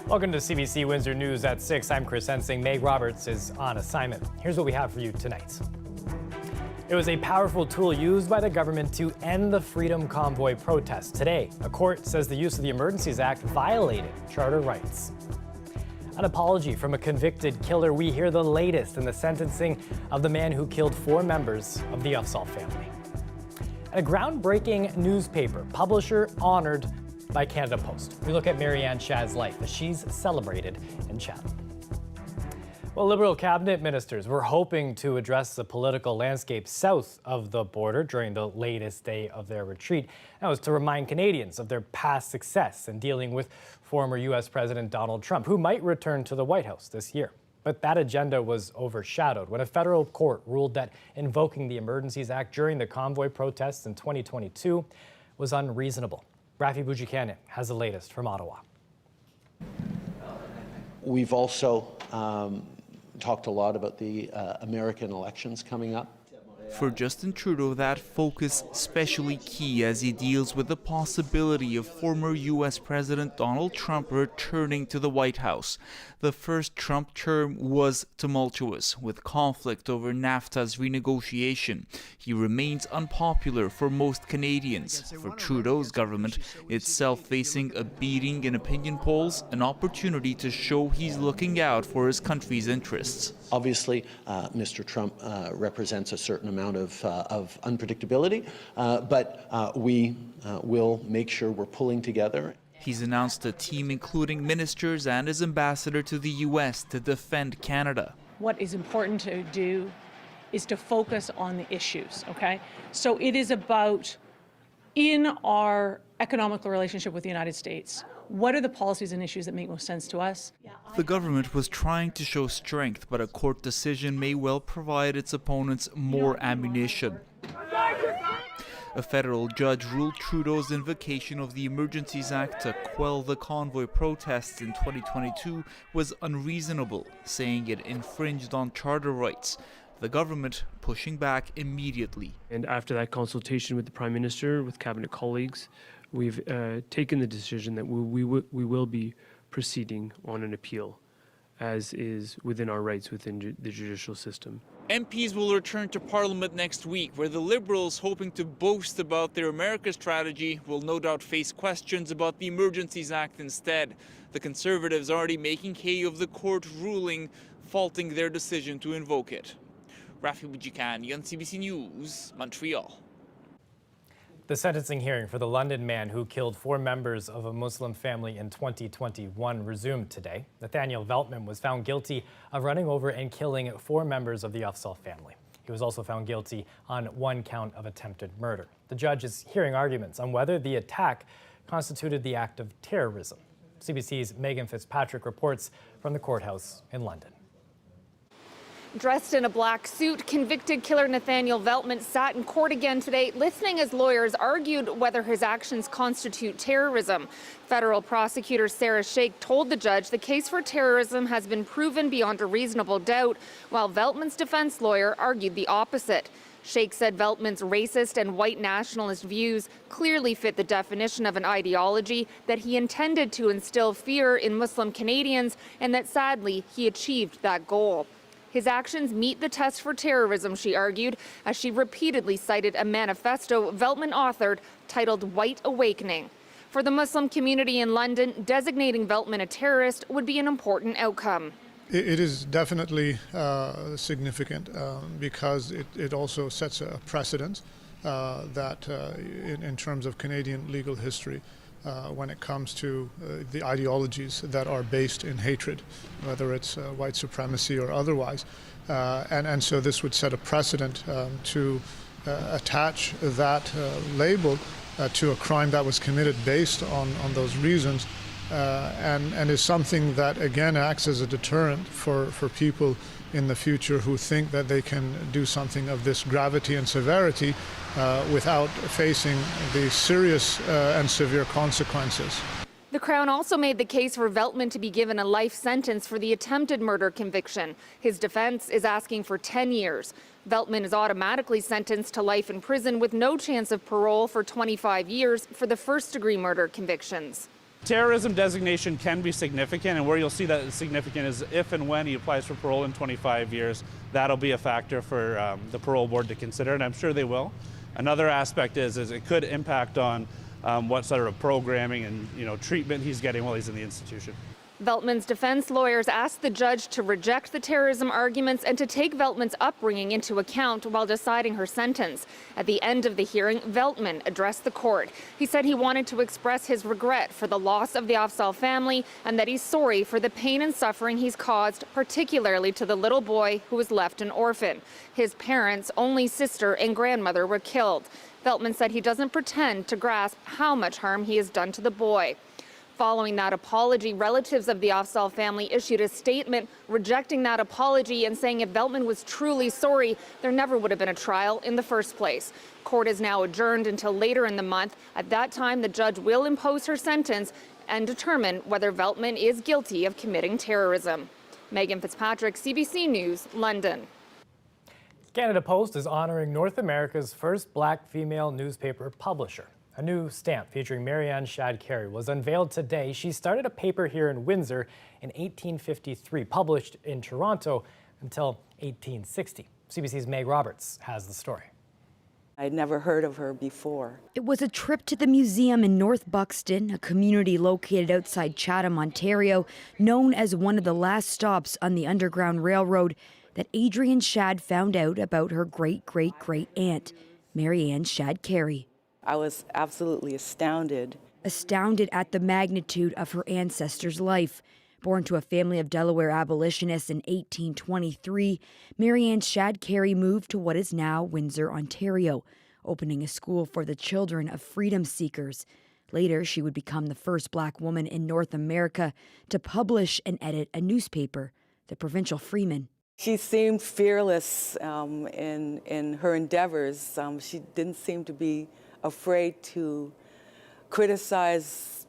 Welcome to CBC Windsor News at 6. I'm Chris Hensing. Meg Roberts is on assignment. Here's what we have for you tonight. It was a powerful tool used by the government to end the Freedom Convoy protests. Today, a court says the use of the Emergencies Act violated charter rights. An apology from a convicted killer. We hear the latest in the sentencing of the man who killed 4 members of the Ufsall family. A groundbreaking newspaper publisher honored by Canada Post. We look at Marianne Shah's life as she's celebrated in Chatham. Well, Liberal cabinet ministers were hoping to address the political landscape south of the border during the latest day of their retreat. That was to remind Canadians of their past success in dealing with former U.S. President Donald Trump, who might return to the White House this year. But that agenda was overshadowed when a federal court ruled that invoking the Emergencies Act during the convoy protests in 2022 was unreasonable. Rafi Boudjikane has the latest from Ottawa. We've also talked a lot about the American elections coming up. For Justin Trudeau, that focus especially key as he deals with the possibility of former U.S. President Donald Trump returning to the White House. The first Trump term was tumultuous, with conflict over NAFTA's renegotiation. He remains unpopular for most Canadians. For Trudeau's government, itself facing a beating in opinion polls, an opportunity to show he's looking out for his country's interests. Obviously, Mr. Trump represents a certain amount of unpredictability, but we will make sure we're pulling together. He's announced a team including ministers and his ambassador to the U.S. to defend Canada. What is important to do is to focus on the issues, okay? So it is about, in our economical relationship with the United States, what are the policies and issues that make most sense to us? The government was trying to show strength, but a court decision may well provide its opponents more ammunition. A federal judge ruled Trudeau's invocation of the Emergencies Act to quell the convoy protests in 2022 was unreasonable, saying it infringed on charter rights. The government pushing back immediately. And after that consultation with the Prime Minister, with cabinet colleagues, we've taken the decision that we will be proceeding on an appeal, as is within our rights within the judicial system. MPs will return to Parliament next week, where the Liberals, hoping to boast about their America strategy, will no doubt face questions about the Emergencies Act instead. The Conservatives already making hay of the court ruling, faulting their decision to invoke it. Rafi Boudjikane on CBC News, Montreal. The sentencing hearing for the London man who killed 4 members of a Muslim family in 2021 resumed today. Nathaniel Veltman was found guilty of running over and killing 4 members of the Ufsall family. He was also found guilty on 1 count of attempted murder. The judge is hearing arguments on whether the attack constituted the act of terrorism. CBC's Megan Fitzpatrick reports from the courthouse in London. Dressed in a black suit, convicted killer Nathaniel Veltman sat in court again today, listening as lawyers argued whether his actions constitute terrorism. Federal prosecutor Sarah Sheikh told the judge the case for terrorism has been proven beyond a reasonable doubt, while Veltman's defense lawyer argued the opposite. Sheikh said Veltman's racist and white nationalist views clearly fit the definition of an ideology that he intended to instill fear in Muslim Canadians, and that sadly he achieved that goal. His actions meet the test for terrorism, she argued, as she repeatedly cited a manifesto Veltman authored titled White Awakening. For the Muslim community in London, designating Veltman a terrorist would be an important outcome. It is definitely significant because it also sets a precedent that in terms of Canadian legal history, when it comes to the ideologies that are based in hatred, whether it's white supremacy or otherwise. And so this would set a precedent to attach that label to a crime that was committed based on those reasons, and is something that, again, acts as a deterrent for people in the future who think that they can do something of this gravity and severity without facing the serious and severe consequences. The Crown also made the case for Veltman to be given a life sentence for the attempted murder conviction. His defense is asking for 10 years. Veltman is automatically sentenced to life in prison with no chance of parole for 25 years for the first-degree murder convictions. Terrorism designation can be significant, and where you'll see that significant is if and when he applies for parole in 25 years. That'll be a factor for the parole board to consider, and I'm sure they will. Another aspect is it could impact on what sort of programming and treatment he's getting while he's in the institution. Veltman's defense lawyers asked the judge to reject the terrorism arguments and to take Veltman's upbringing into account while deciding her sentence. At the end of the hearing, Veltman addressed the court. He said he wanted to express his regret for the loss of the Afzaal family and that he's sorry for the pain and suffering he's caused, particularly to the little boy who was left an orphan. His parents, only sister and grandmother were killed. Veltman said he doesn't pretend to grasp how much harm he has done to the boy. Following that apology, relatives of the Afzaal family issued a statement rejecting that apology and saying if Veltman was truly sorry, there never would have been a trial in the first place. Court is now adjourned until later in the month. At that time, the judge will impose her sentence and determine whether Veltman is guilty of committing terrorism. Megan Fitzpatrick, CBC News, London. Canada Post is honoring North America's first black female newspaper publisher. A new stamp featuring Marianne Shad Carey was unveiled today. She started a paper here in Windsor in 1853, published in Toronto until 1860. CBC's Meg Roberts has the story. I'd never heard of her before. It was a trip to the museum in North Buxton, a community located outside Chatham, Ontario, known as one of the last stops on the Underground Railroad, that Adrienne Shad found out about her great-great-great-aunt, Marianne Shad Carey. I was absolutely astounded. Astounded at the magnitude of her ancestor's life. Born to a family of Delaware abolitionists in 1823, Marianne Shad Carey moved to what is now Windsor, Ontario, opening a school for the children of freedom seekers. Later, she would become the first black woman in North America to publish and edit a newspaper, the Provincial Freeman. She seemed fearless in her endeavors. She didn't seem to be afraid to criticize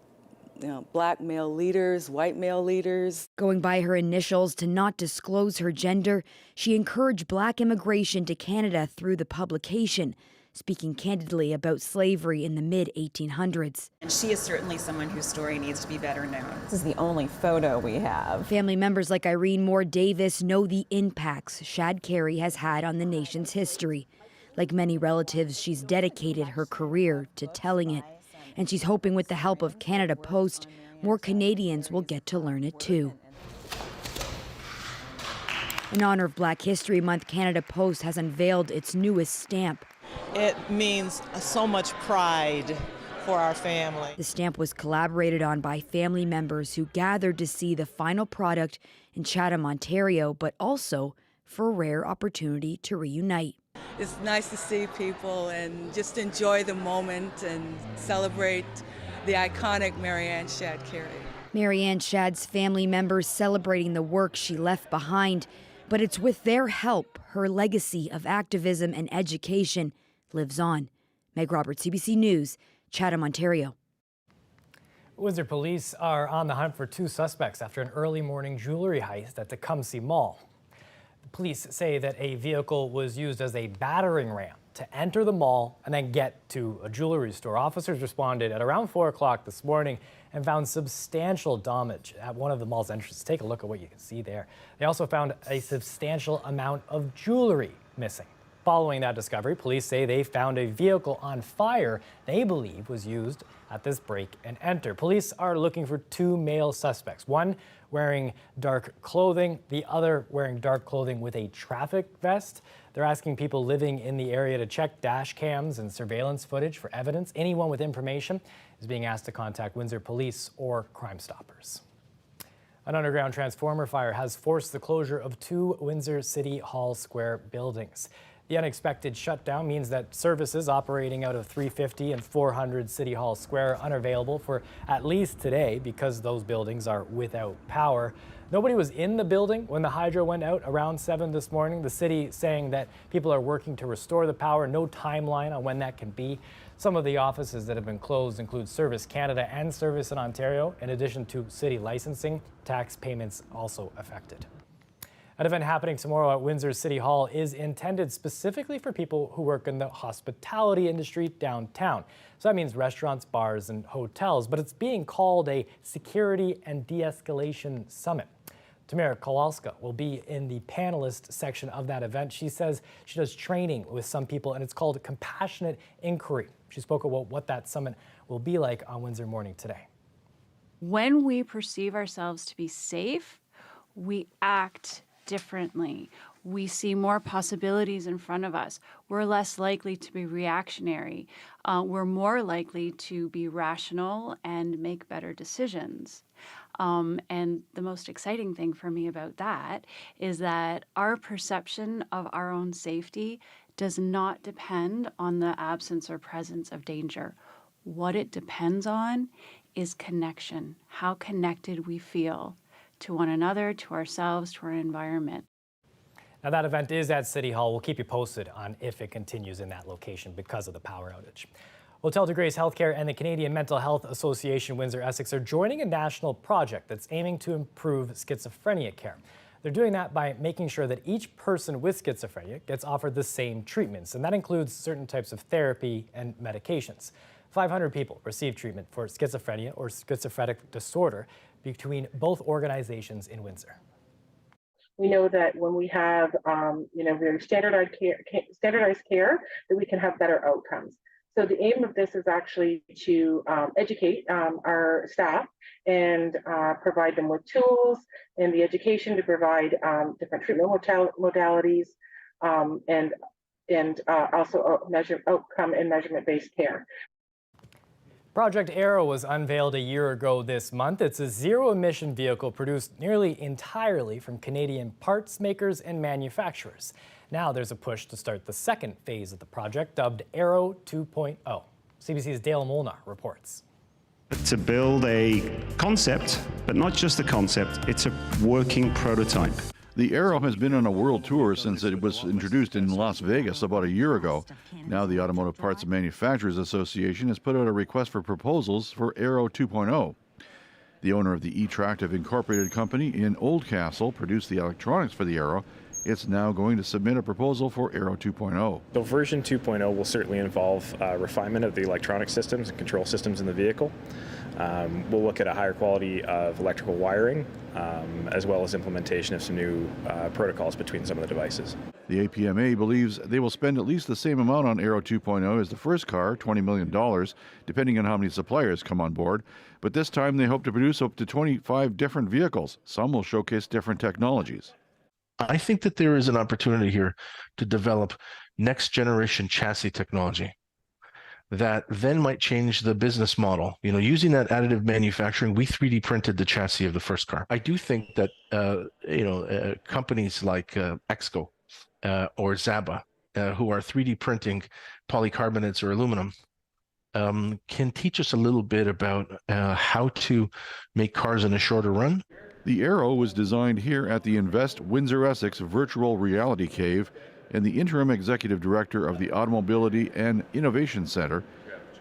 black male leaders, white male leaders. Going by her initials to not disclose her gender, she encouraged black immigration to Canada through the publication, speaking candidly about slavery in the mid-1800s. And she is certainly someone whose story needs to be better known. This is the only photo we have. Family members like Irene Moore Davis know the impacts Shad Carey has had on the nation's history. Like many relatives, she's dedicated her career to telling it. And she's hoping with the help of Canada Post, more Canadians will get to learn it too. In honor of Black History Month, Canada Post has unveiled its newest stamp. It means so much pride for our family. The stamp was collaborated on by family members who gathered to see the final product in Chatham, Ontario, but also for a rare opportunity to reunite. It's nice to see people and just enjoy the moment and celebrate the iconic Marianne Shad Carey. Marianne Shad's family members celebrating the work she left behind, but it's with their help her legacy of activism and education lives on. Meg Roberts, CBC News, Chatham, Ontario. Windsor police are on the hunt for two suspects after an early morning jewelry heist at the Tecumseh Mall. The police say that a vehicle was used as a battering ram to enter the mall and then get to a jewelry store. Officers responded at around 4 o'clock this morning and found substantial damage at one of the mall's entrances. Take a look at what you can see there. They also found a substantial amount of jewelry missing. Following that discovery, police say they found a vehicle on fire they believe was used at this break and enter. Police are looking for two male suspects, one wearing dark clothing, the other wearing dark clothing with a traffic vest. They're asking people living in the area to check dash cams and surveillance footage for evidence. Anyone with information is being asked to contact Windsor Police or Crime Stoppers. An underground transformer fire has forced the closure of two Windsor City Hall Square buildings. The unexpected shutdown means that services operating out of 350 and 400 City Hall Square are unavailable for at least today because those buildings are without power. Nobody was in the building when the hydro went out around 7 this morning. The city saying that people are working to restore the power. No timeline on when that can be. Some of the offices that have been closed include Service Canada and Service in Ontario, in addition to city licensing. Tax payments also affected. An event happening tomorrow at Windsor City Hall is intended specifically for people who work in the hospitality industry downtown. So that means restaurants, bars, and hotels, but it's being called a security and de-escalation summit. Tamara Kowalska will be in the panelist section of that event. She says she does training with some people, and it's called Compassionate Inquiry. She spoke about what that summit will be like on Windsor Morning today. When we perceive ourselves to be safe, we act differently. We see more possibilities in front of us. We're less likely to be reactionary. We're more likely to be rational and make better decisions. And the most exciting thing for me about that is that our perception of our own safety does not depend on the absence or presence of danger. What it depends on is connection, how connected we feel to one another, to ourselves, to our environment. Now that event is at City Hall. We'll keep you posted on if it continues in that location because of the power outage. Hotel de Grace Healthcare and the Canadian Mental Health Association Windsor Essex are joining a national project that's aiming to improve schizophrenia care. They're doing that by making sure that each person with schizophrenia gets offered the same treatments, and that includes certain types of therapy and medications. 500 people receive treatment for schizophrenia or schizophrenic disorder between both organizations in Windsor. We know that when we have, very standardized care, that we can have better outcomes. So the aim of this is actually to educate our staff and provide them with tools and the education to provide different treatment modalities and also outcome and measurement-based care. Project Arrow was unveiled a year ago this month. It's a zero-emission vehicle produced nearly entirely from Canadian parts makers and manufacturers. Now there's a push to start the second phase of the project, dubbed Arrow 2.0. CBC's Dale Molnar reports. To build a concept, but not just a concept, it's a working prototype. The Arrow has been on a world tour since it was introduced in Las Vegas about a year ago. Now the Automotive Parts Manufacturers Association has put out a request for proposals for Arrow 2.0. The owner of the E-Tractive Incorporated company in Oldcastle produced the electronics for the Arrow. It's now going to submit a proposal for Arrow 2.0. So version 2.0 will certainly involve refinement of the electronic systems and control systems in the vehicle. We'll look at a higher quality of electrical wiring, as well as implementation of some new protocols between some of the devices. The APMA believes they will spend at least the same amount on Arrow 2.0 as the first car, $20 million, depending on how many suppliers come on board. But this time they hope to produce up to 25 different vehicles. Some will showcase different technologies. I think that there is an opportunity here to develop next generation chassis technology that then might change the business model. Using that additive manufacturing, we 3D printed the chassis of the first car. I do think that companies like Exco or Zaba, who are 3D printing polycarbonates or aluminum, can teach us a little bit about how to make cars in a shorter run. The Arrow was designed here at the Invest Windsor Essex Virtual Reality Cave, and the interim executive director of the Automobility and Innovation Center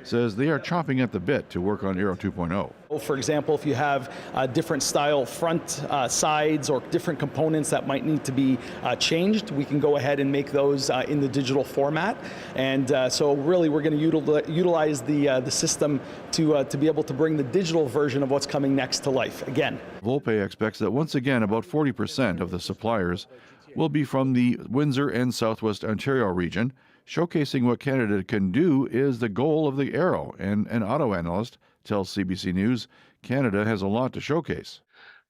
says they are chomping at the bit to work on Arrow 2.0. For example, if you have different style front sides or different components that might need to be changed, we can go ahead and make those in the digital format. And so really we're going to utilize the system to be able to bring the digital version of what's coming next to life again. Volpe expects that once again about 40% of the suppliers will be from the Windsor and Southwest Ontario region. Showcasing what Canada can do is the goal of the Arrow, and an auto analyst tells CBC News Canada has a lot to showcase.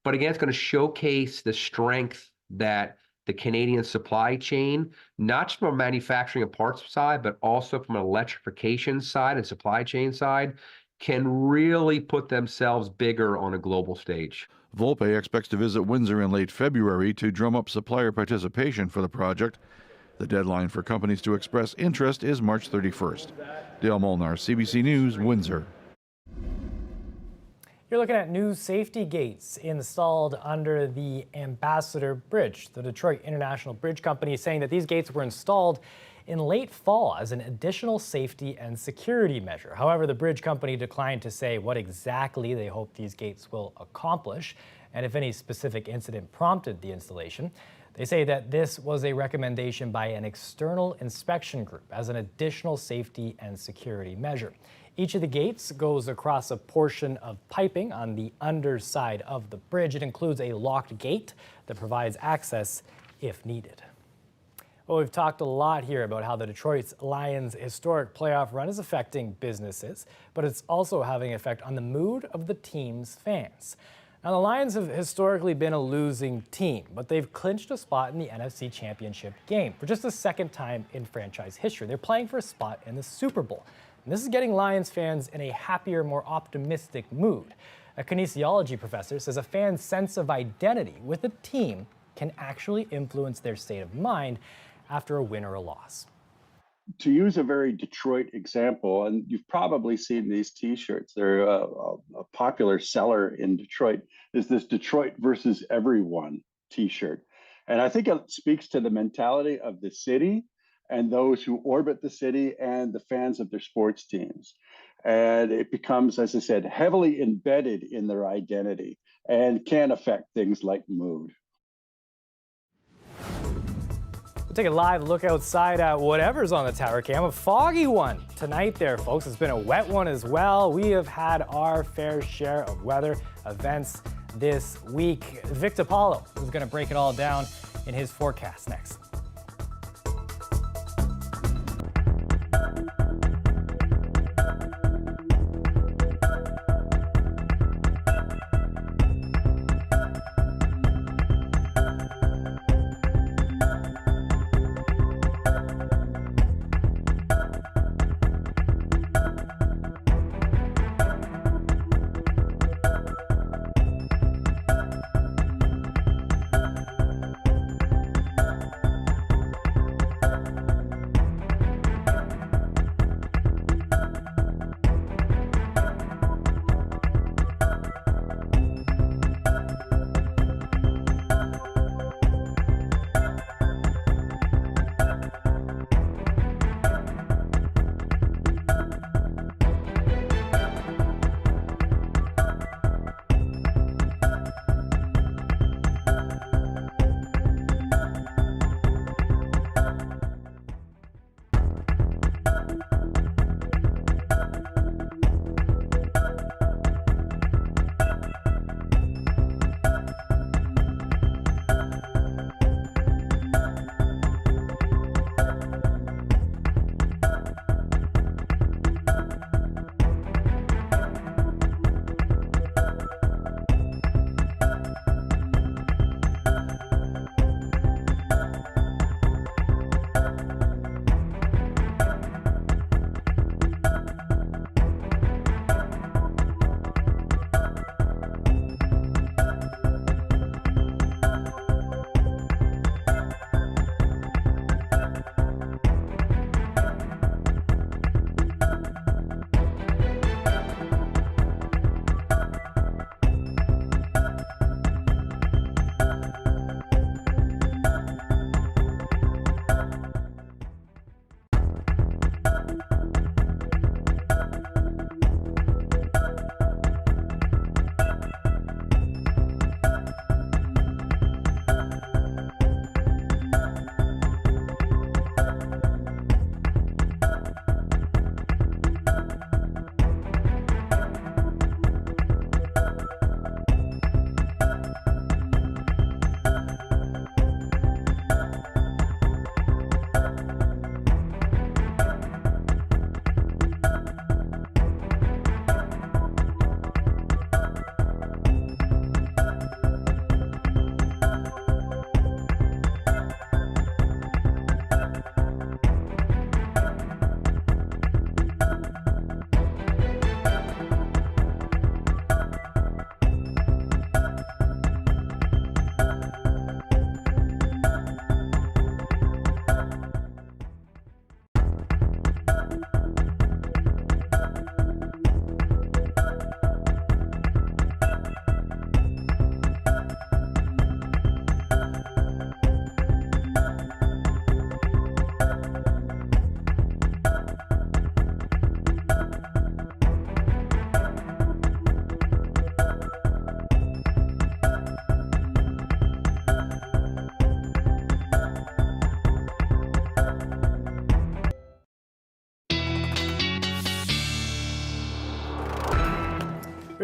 But again, it's going to showcase the strength that the Canadian supply chain, not just from a manufacturing and parts side, but also from an electrification side and supply chain side, can really put themselves bigger on a global stage. Volpe expects to visit Windsor in late February to drum up supplier participation for the project. The deadline for companies to express interest is March 31st. Dale Molnar, CBC News, Windsor. You're looking at new safety gates installed under the Ambassador Bridge. The Detroit International Bridge Company is saying that these gates were installed in late fall as an additional safety and security measure. However, the bridge company declined to say what exactly they hope these gates will accomplish. and if any specific incident prompted the installation. They say that this was a recommendation by an external inspection group as an additional safety and security measure. Each of the gates goes across a portion of piping on the underside of the bridge. It includes a locked gate that provides access if needed. Well, we've talked a lot here about how the Detroit Lions' historic playoff run is affecting businesses, but it's also having an effect on the mood of the team's fans. Now, the Lions have historically been a losing team, but they've clinched a spot in the NFC Championship game for just the second time in franchise history. They're playing for a spot in the Super Bowl. And this is getting Lions fans in a happier, more optimistic mood. A kinesiology professor says a fan's sense of identity with a team can actually influence their state of mind after a win or a loss. To use a very Detroit example, and you've probably seen these T-shirts, they're a popular seller in Detroit, is this Detroit versus everyone T-shirt. And I think it speaks to the mentality of the city and those who orbit the city and the fans of their sports teams. And it becomes, as I said, heavily embedded in their identity and can affect things like mood. We'll take a live look outside at whatever's on the tower cam. A foggy one tonight there, folks. It's been a wet one as well. We have had our fair share of weather events this week. Victor Paulo is going to break it all down in his forecast next.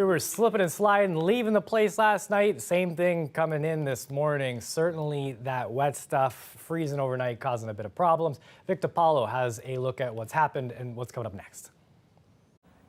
were slipping and sliding, leaving the place last night. Same thing coming in this morning. Certainly that wet stuff freezing overnight, causing a bit of problems. Victor Paulo has a look at what's happened and what's coming up next.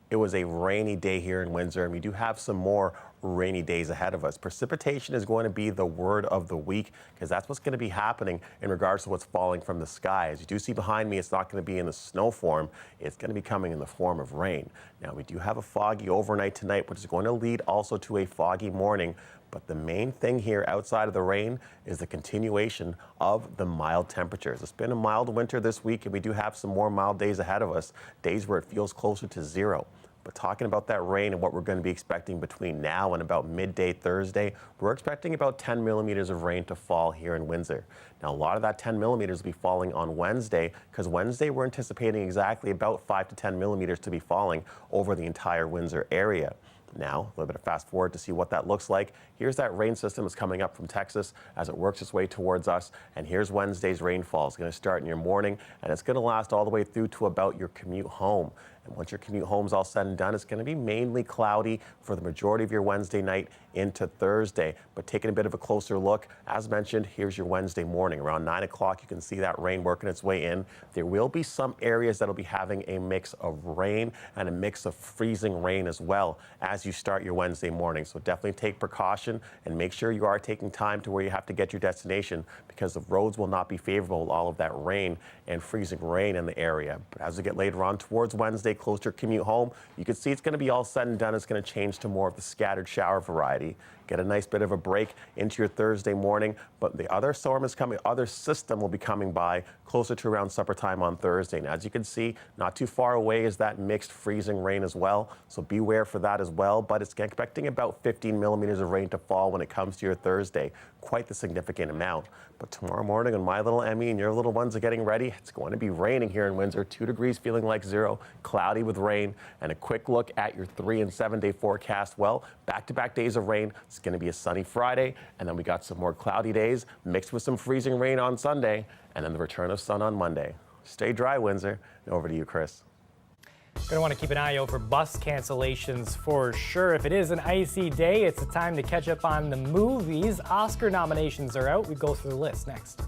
It was a rainy day here in Windsor, and we do have some more rainy days ahead of us. Precipitation is going to be the word of the week because that's what's going to be happening in regards to what's falling from the sky. As you do see behind me, it's not going to be in the snow form. It's going to be coming in the form of rain. Now, we do have a foggy overnight tonight, which is going to lead also to a foggy morning. But the main thing here outside of the rain is the continuation of the mild temperatures. It's been a mild winter this week, and we do have some more mild days ahead of us, days where it feels closer to zero. But talking about that rain and what we're going to be expecting between now and about midday Thursday, we're expecting about 10 millimeters of rain to fall here in Windsor. Now, a lot of that 10 millimeters will be falling on Wednesday, because Wednesday we're anticipating exactly about 5 to 10 millimeters to be falling over the entire Windsor area. Now, a little bit of fast forward to see what that looks like. Here's that rain system that's coming up from Texas as it works its way towards us. And here's Wednesday's rainfall. It's going to start in your morning, and it's going to last all the way through to about your commute home. And once your commute home's all said and done, it's going to be mainly cloudy for the majority of your Wednesday night into Thursday. But taking a bit of a closer look, as mentioned, here's your Wednesday morning. Around 9 o'clock, you can see that rain working its way in. There will be some areas that'll be having a mix of rain and a mix of freezing rain as well as you start your Wednesday morning. So definitely take precaution and make sure you are taking time to where you have to get your destination, because the roads will not be favorable with all of that rain and freezing rain in the area. But as we get later on towards Wednesday, closer to commute home, you can see it's going to be all said and done. It's going to change to more of the scattered shower variety. Get a nice bit of a break into your Thursday morning, but the other storm is coming, other system will be coming by closer to around supper time on Thursday. And as you can see, not too far away is that mixed freezing rain as well, so beware for that as well. But it's expecting about 15 millimeters of rain to fall when it comes to your Thursday. Quite the significant amount. But tomorrow morning, when my little Emmy and your little ones are getting ready, it's going to be raining here in Windsor. 2 degrees feeling like zero, cloudy with rain. And a quick look at your 3 and 7 day forecast. Well, back-to-back days of rain. It's going to be a sunny Friday, and then we got some more cloudy days mixed with some freezing rain on Sunday, and then the return of sun on Monday. Stay dry, Windsor. And over to you, Chris. Going to want to keep an eye out for bus cancellations for sure. If it is an icy day, it's the time to catch up on the movies. Oscar nominations are out. We go through the list next.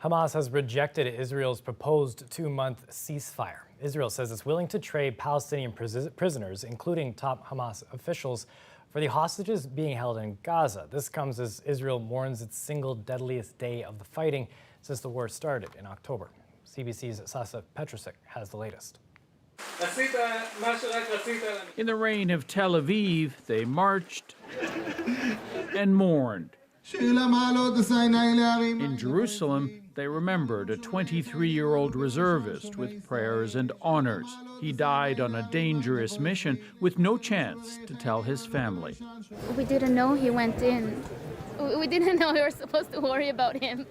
Hamas has rejected Israel's proposed 2-month ceasefire. Israel says it's willing to trade Palestinian prisoners, including top Hamas officials, for the hostages being held in Gaza. This comes as Israel mourns its single deadliest day of the fighting since the war started in October. CBC's Sasha Petrusik has the latest. In the rain of Tel Aviv, they marched and mourned. In Jerusalem, they remembered a 23-year-old reservist with prayers and honors. He died on a dangerous mission with no chance to tell his family. We didn't know he went in. We didn't know we were supposed to worry about him.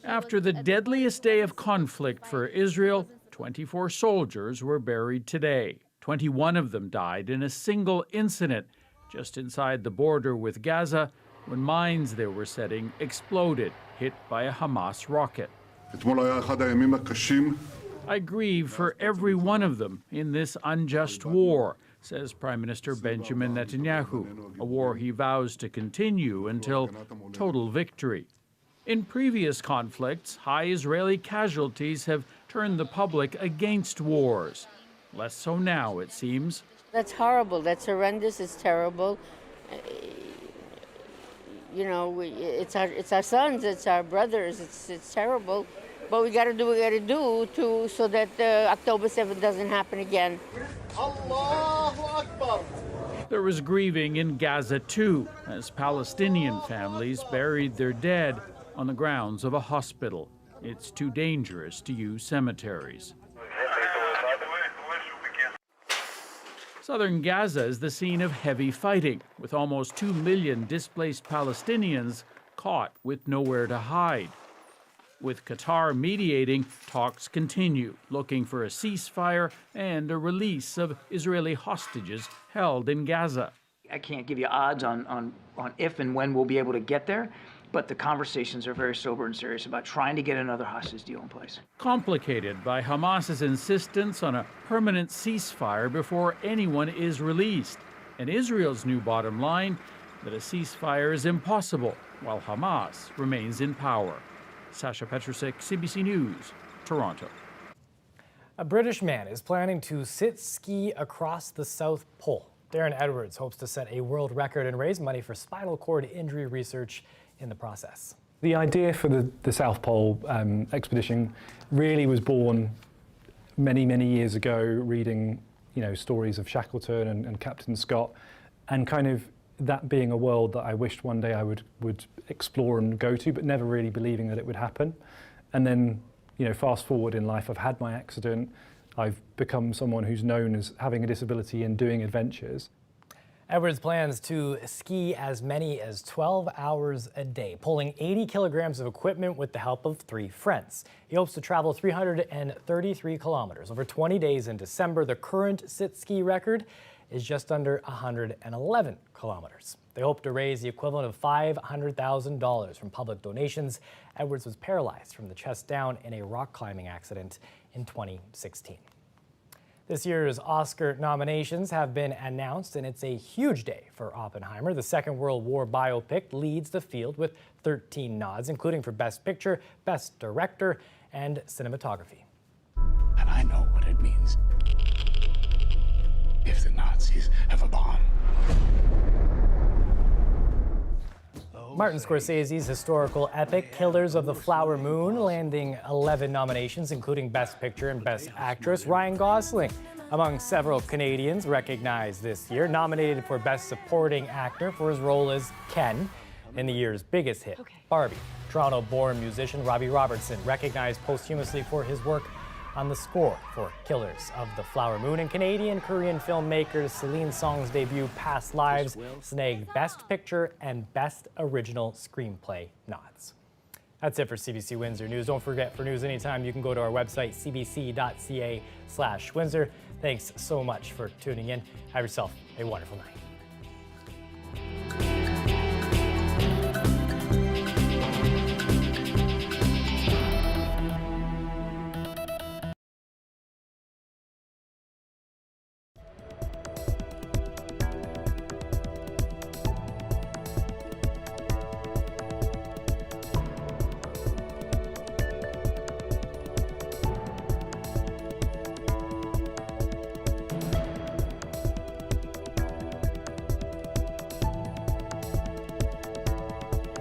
After the deadliest day of conflict for Israel, 24 soldiers were buried today. 21 of them died in a single incident just inside the border with Gaza when mines they were setting exploded, hit by a Hamas rocket. I grieve for every one of them in this unjust war, says Prime Minister Benjamin Netanyahu, a war he vows to continue until total victory. In previous conflicts, high Israeli casualties have turned the public against wars. Less so now, it seems. That's horrible. That's horrendous. It's terrible. You know, it's our sons, it's our brothers. It's terrible. But we got to do what we got to do so that October 7th doesn't happen again. Allahu Akbar. There was grieving in Gaza too, as Palestinian families buried their dead on the grounds of a hospital. It's too dangerous to use cemeteries. Southern Gaza is the scene of heavy fighting, with almost 2 million displaced Palestinians caught with nowhere to hide. With Qatar mediating, talks continue, looking for a ceasefire and a release of Israeli hostages held in Gaza. I can't give you odds on if and when we'll be able to get there, but the conversations are very sober and serious about trying to get another hostage deal in place. Complicated by Hamas's insistence on a permanent ceasefire before anyone is released, and Israel's new bottom line that a ceasefire is impossible while Hamas remains in power. Sasha Petrusik, CBC News, Toronto. A British man is planning to sit ski across the South Pole. Darren Edwards hopes to set a world record and raise money for spinal cord injury research in the process. The idea for the South Pole expedition really was born many, many years ago, reading stories of Shackleton and Captain Scott, and kind of that being a world that I wished one day I would explore and go to, but never really believing that it would happen. And then, fast forward in life, I've had my accident. I've become someone who's known as having a disability and doing adventures. Edwards plans to ski as many as 12 hours a day, pulling 80 kilograms of equipment with the help of 3 friends. He hopes to travel 333 kilometers over 20 days in December. The current sit-ski record is just under 111 kilometers. They hope to raise the equivalent of $500,000 from public donations. Edwards was paralyzed from the chest down in a rock climbing accident in 2016. This year's Oscar nominations have been announced, and it's a huge day for Oppenheimer. The Second World War biopic leads the field with 13 nods, including for Best Picture, Best Director, and Cinematography. And I know what it means if the Nazis have a bomb. Martin Scorsese's historical epic Killers of the Flower Moon landing 11 nominations, including Best Picture and Best Actress. Ryan Gosling, among several Canadians recognized this year, nominated for Best Supporting Actor for his role as Ken in the year's biggest hit, Barbie. Toronto-born musician Robbie Robertson, recognized posthumously for his work on the score for Killers of the Flower Moon, and Canadian-Korean filmmaker Celine Song's debut Past Lives snagged Best Picture and Best Original Screenplay nods. That's it for CBC Windsor News. Don't forget, for news anytime, you can go to our website, cbc.ca/Windsor. Thanks so much for tuning in. Have yourself a wonderful night.